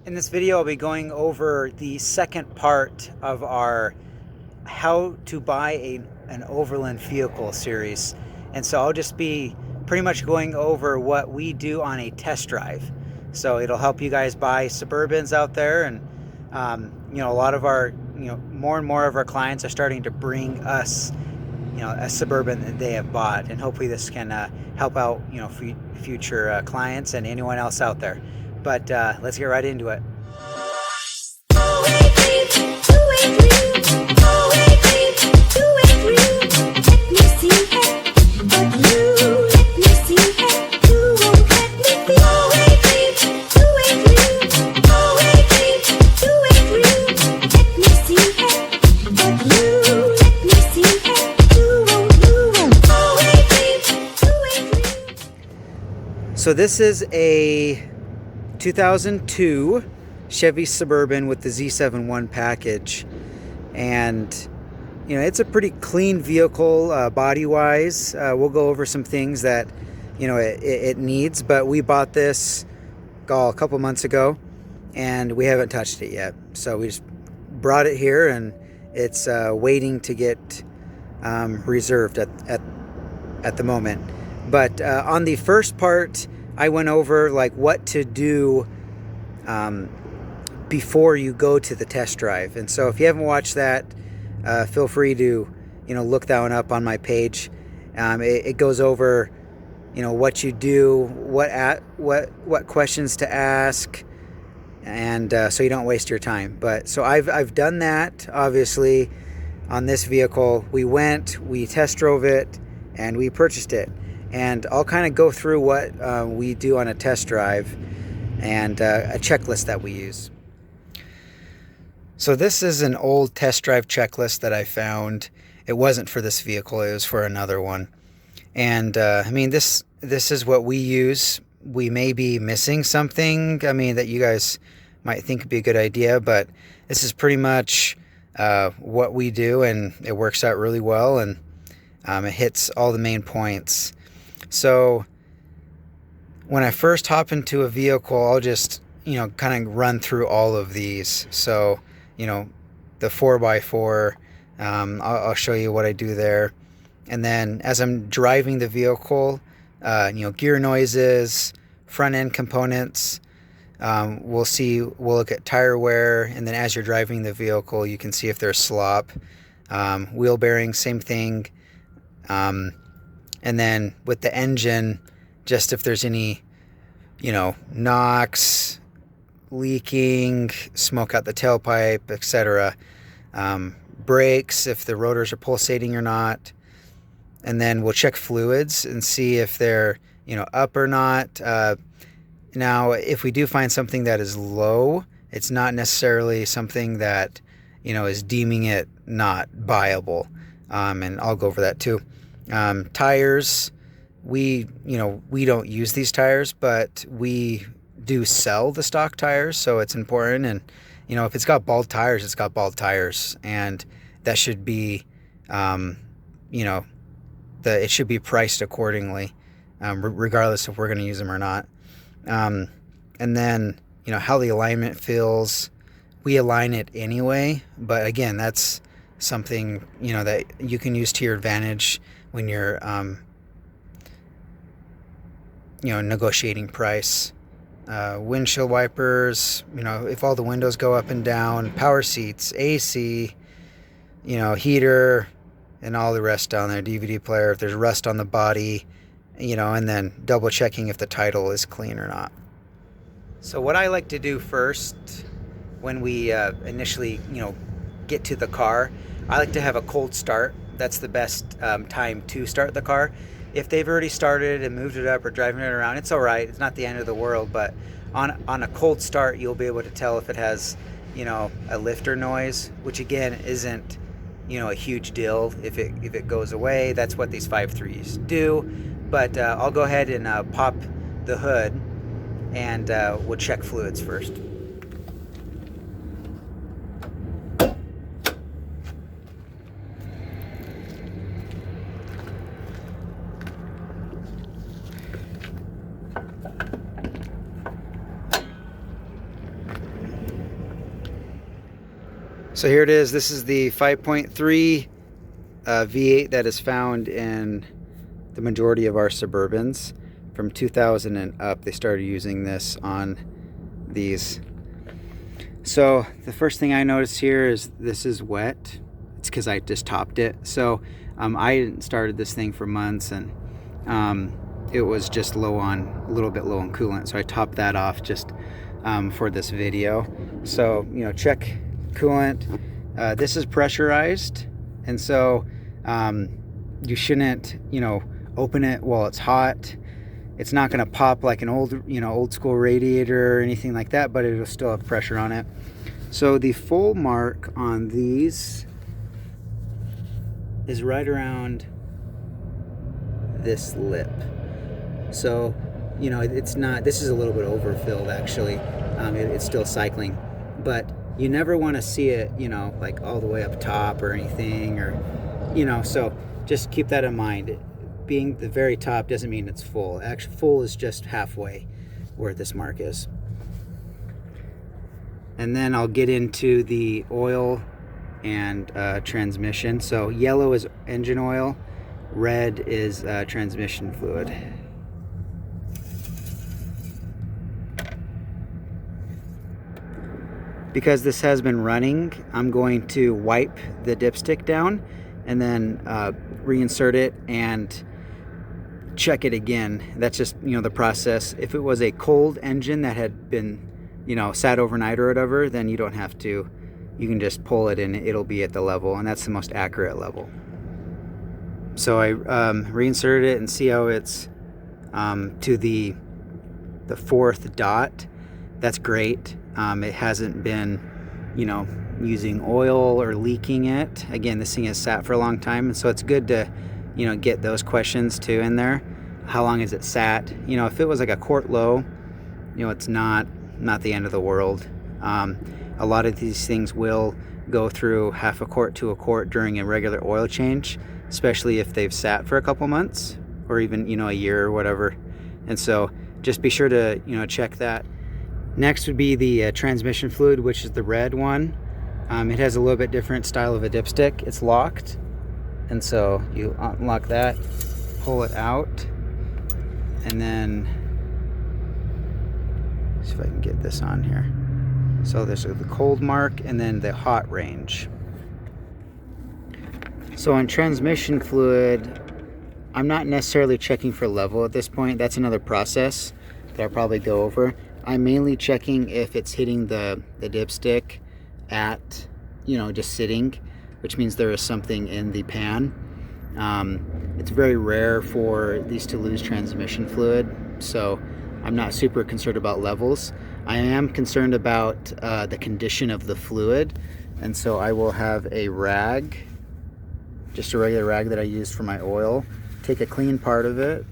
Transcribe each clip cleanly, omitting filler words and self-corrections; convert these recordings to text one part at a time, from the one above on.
In this video, I'll be going over the second part of our how to buy an overland vehicle series. And so I'll just be pretty much going over what we do on a test drive. So it'll help you guys buy Suburbans out there. And, a lot of our, more and more of our clients are starting to bring us, a Suburban that they have bought. And hopefully this can help out, future clients and anyone else out there. But let's get right into it. So this is a 2002 Chevy Suburban with the Z7-1 package, and it's a pretty clean vehicle body wise. We'll go over some things that it needs, but we bought this a couple months ago and we haven't touched it yet, so we just brought it here and it's waiting to get reserved at the moment. But on the first part, I went over like what to do before you go to the test drive. And so if you haven't watched that, feel free to look that one up on my page. It goes over what you do, what questions to ask, and so you don't waste your time. But so I've done that obviously on this vehicle. We test drove it and we purchased it. And I'll kind of go through what we do on a test drive and a checklist that we use. So this is an old test drive checklist that I found. It wasn't for this vehicle, it was for another one. And this is what we use. We may be missing something, that you guys might think would be a good idea, but this is pretty much what we do, and it works out really well, and it hits all the main points. So when I first hop into a vehicle, I'll just, kind of run through all of these. So, the 4x4, I'll show you what I do there. And then as I'm driving the vehicle, gear noises, front end components, we'll look at tire wear. And then as you're driving the vehicle, you can see if there's slop. Wheel bearings, same thing. And then with the engine, just if there's any, knocks, leaking, smoke out the tailpipe, etc. Brakes, if the rotors are pulsating or not. And then we'll check fluids and see if they're, up or not. Now, if we do find something that is low, it's not necessarily something that, is deeming it not buyable. And I'll go over that too. Tires, we don't use these tires, but we do sell the stock tires, so it's important. And if it's got bald tires, it's got bald tires, and that should be it should be priced accordingly, regardless if we're going to use them or not. And then how the alignment feels. We align it anyway, but again, that's something that you can use to your advantage when you're negotiating price. Windshield wipers, if all the windows go up and down, power seats, AC, heater, and all the rest down there, DVD player, if there's rust on the body, and then double checking if the title is clean or not. So what I like to do first when we initially get to the car, I like to have a cold start. That's the best time to start the car. If they've already started and moved it up or driving it around, it's all right. It's not the end of the world, but on a cold start, you'll be able to tell if it has, a lifter noise, which again isn't, a huge deal. If it goes away, that's what these 5.3s do. But I'll go ahead and pop the hood, and we'll check fluids first. So here it is. This is the 5.3 V8 that is found in the majority of our Suburbans. From 2000 and up, they started using this on these. So the first thing I noticed here is this is wet. It's because I just topped it. So I hadn't started this thing for months, and it was just a little bit low on coolant. So I topped that off just for this video. So, you know, check coolant. This is pressurized, and so you shouldn't, you know, open it while it's hot. It's not going to pop like an old school radiator or anything like that, but it'll still have pressure on it. So the full mark on these is right around this lip. So, you know, it's not, this is a little bit overfilled actually. It's still cycling, but you never want to see it, you know, like all the way up top or anything, or, you know, so just keep that in mind. Being the very top doesn't mean it's full. Actually, full is just halfway where this mark is. And then I'll get into the oil and transmission. So yellow is engine oil, red is transmission fluid. Because this has been running, I'm going to wipe the dipstick down and then reinsert it and check it again. That's just, you know, the process. If it was a cold engine that had been, you know, sat overnight or whatever, then you don't have to. You can just pull it and it'll be at the level, and that's the most accurate level. So I reinserted it and see how it's to the fourth dot. That's great. It hasn't been, you know, using oil or leaking it. Again, this thing has sat for a long time, and so it's good to, you know, get those questions too in there. How long has it sat? You know, if it was like a quart low, you know, it's not the end of the world. A lot of these things will go through half a quart to a quart during a regular oil change, especially if they've sat for a couple months or even, you know, a year or whatever. And so just be sure to, you know, check that. Next would be the transmission fluid, which is the red one. It has a little bit different style of a dipstick. It's locked, and so you unlock that, pull it out, and then see if I can get this on here. So there's the cold mark and then the hot range. So on transmission fluid, I'm not necessarily checking for level at this point. That's another process that I'll probably go over. I'm mainly checking if it's hitting the dipstick at, you know, just sitting, which means there is something in the pan. It's very rare for these to lose transmission fluid, so I'm not super concerned about levels. I am concerned about the condition of the fluid, and so I will have a rag, just a regular rag that I use for my oil, take a clean part of it,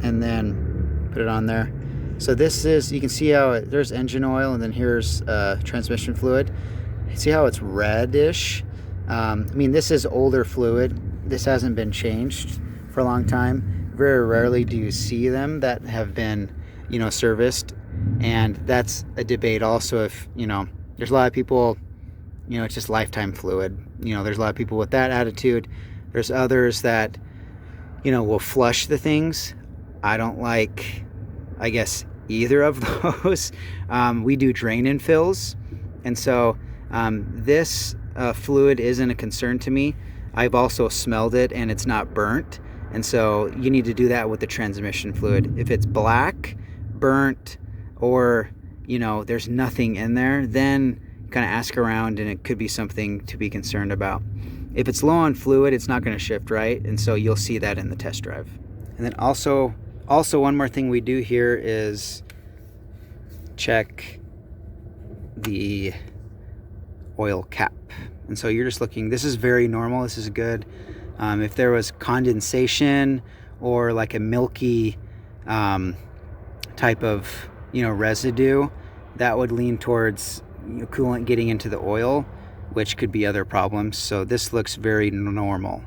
and then put it on there. So this is, you can see how there's engine oil, and then here's transmission fluid. See how it's reddish? I mean, this is older fluid. This hasn't been changed for a long time. Very rarely do you see them that have been, you know, serviced. And that's a debate also. If, you know, there's a lot of people, you know, it's just lifetime fluid. You know, there's a lot of people with that attitude. There's others that, you know, will flush the things. I don't like, I guess, either of those. We do drain and fills, and so this fluid isn't a concern to me. I've also smelled it and it's not burnt, and so you need to do that with the transmission fluid. If it's black, burnt, or, you know, there's nothing in there, then kind of ask around and it could be something to be concerned about. If it's low on fluid, it's not going to shift right, and so you'll see that in the test drive. And then also one more thing we do here is check the oil cap. And so you're just looking, this is very normal, this is good. If there was condensation or like a milky type of, you know, residue, that would lean towards, you know, coolant getting into the oil, which could be other problems. So this looks very normal.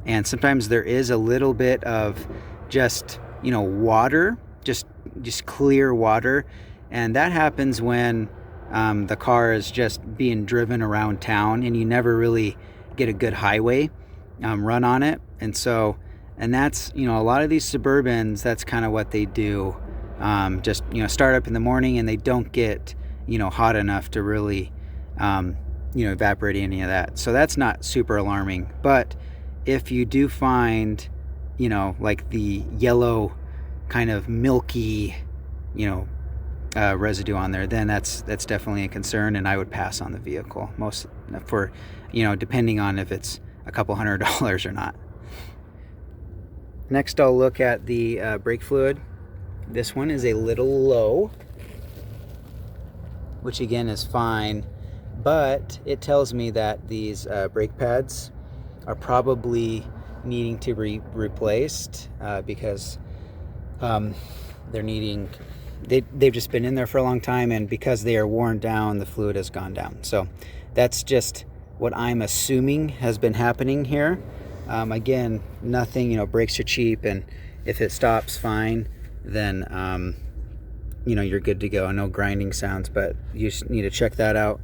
And sometimes there is a little bit of just, you know, water, just clear water, And that happens when the car is just being driven around town and you never really get a good highway run on it. And so, and that's, you know, a lot of these Suburbans, that's kind of what they do. Just, you know, start up in the morning and they don't get, you know, hot enough to really, you know, evaporate any of that. So that's not super alarming. But if you do find, you know, like the yellow kind of milky, you know, residue on there, then that's definitely a concern, and I would pass on the vehicle, most for, you know, depending on if it's a couple $100 or not. Next, I'll look at the brake fluid. This one is a little low, which again is fine, but it tells me that these brake pads are probably needing to be replaced because they're needing, they've just been in there for a long time, and because they are worn down, the fluid has gone down. So that's just what I'm assuming has been happening here. Again, nothing, you know, brakes are cheap, and if it stops fine, then you know, you're good to go. No grinding sounds, but you just need to check that out.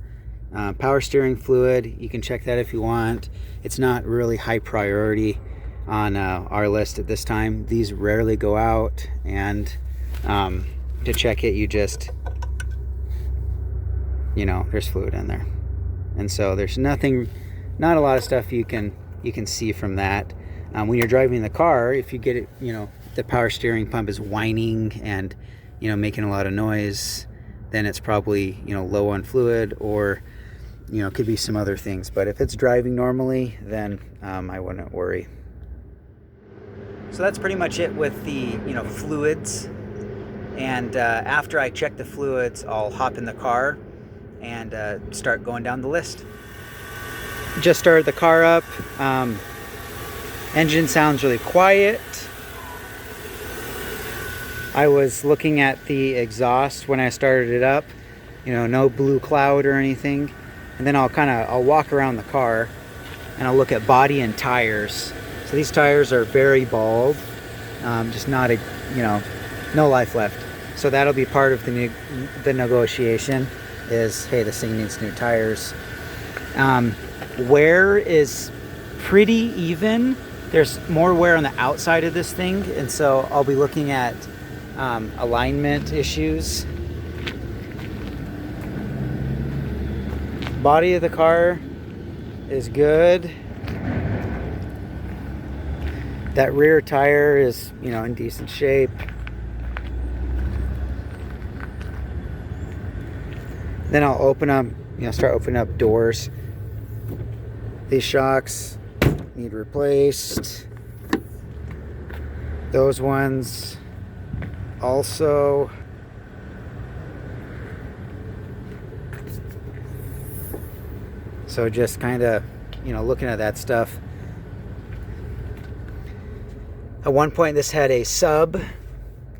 Power steering fluid, you can check that if you want. It's not really high priority on our list at this time. These rarely go out, and to check it, you just, you know, there's fluid in there, and so there's nothing, not a lot of stuff you can see from that. When you're driving the car, if you get it, you know, the power steering pump is whining and, you know, making a lot of noise, then it's probably, you know, low on fluid, or, you know, could be some other things. But if it's driving normally, then I wouldn't worry. So that's pretty much it with the, you know, fluids. And after I check the fluids, I'll hop in the car and start going down the list. Just started the car up. Engine sounds really quiet. I was looking at the exhaust when I started it up, you know, no blue cloud or anything. And then I'll walk around the car and I'll look at body and tires. So these tires are very bald, just not a, you know, no life left. So that'll be part of the negotiation is, hey, this thing needs new tires. Wear is pretty even. There's more wear on the outside of this thing, and so I'll be looking at alignment issues. Body of the car is good. That rear tire is, you know, in decent shape. Then I'll open up, you know, start opening up doors. These shocks need replaced. Those ones also. So just kind of, you know, looking at that stuff. At one point this had a sub,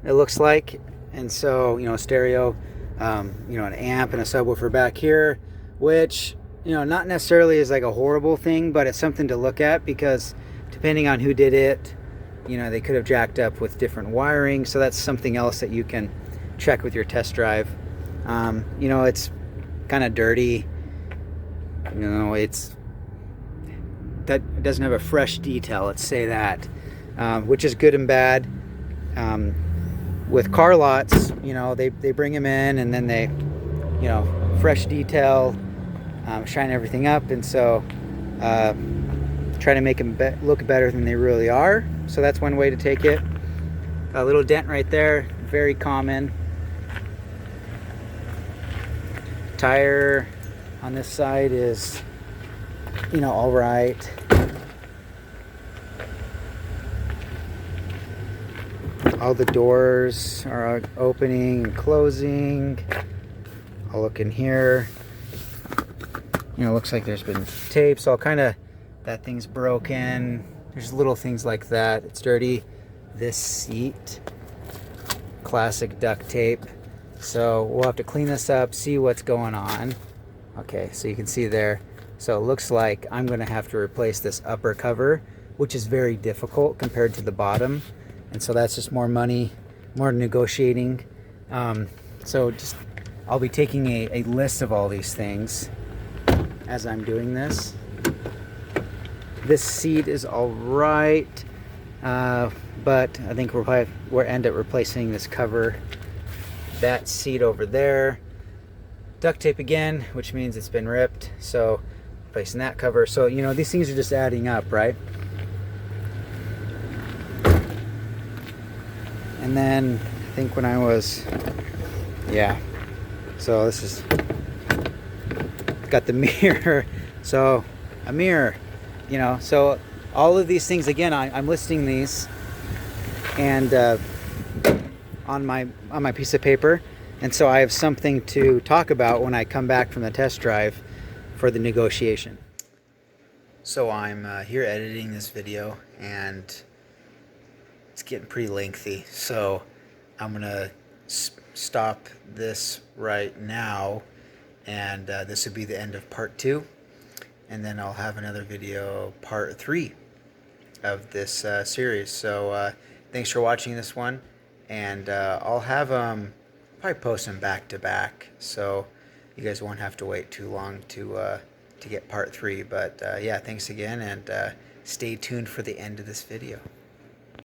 it looks like, and so, you know, stereo, you know, an amp and a subwoofer back here, which, you know, not necessarily is like a horrible thing, but it's something to look at, because depending on who did it, you know, they could have jacked up with different wiring. So that's something else that you can check with your test drive. You know, it's kind of dirty. You know, that doesn't have a fresh detail, let's say that, which is good and bad. With car lots, you know, they bring them in and then they, you know, fresh detail, shine everything up, and so try to make them look better than they really are. So that's one way to take it. A little dent right there, very common. Tire on this side is, you know, all right. All the doors are opening and closing. I'll look in here. You know, looks like there's been tape, so I'll kind of, that thing's broken. There's little things like that. It's dirty. This seat, classic duct tape. So we'll have to clean this up, see what's going on. Okay, so you can see there. So it looks like I'm going to have to replace this upper cover, which is very difficult compared to the bottom. And so that's just more money, more negotiating. So just, I'll be taking a list of all these things as I'm doing this. This seat is all right, but I think we'll end up replacing this cover. That seat over there, duct tape again, which means it's been ripped, so replacing that cover. So, you know, these things are just adding up, right? And then I think when I was, yeah, so this is, got the mirror, so a mirror, you know, so all of these things, again, I'm listing these and on my piece of paper, and so I have something to talk about when I come back from the test drive for the negotiation. So I'm here editing this video, and it's getting pretty lengthy, so I'm gonna stop this right now, and this will be the end of part 2, and then I'll have another video, part 3 of this series. So thanks for watching this one, and I'll have probably post them back to back, so you guys won't have to wait too long to get part 3. But yeah, thanks again, and stay tuned for the end of this video.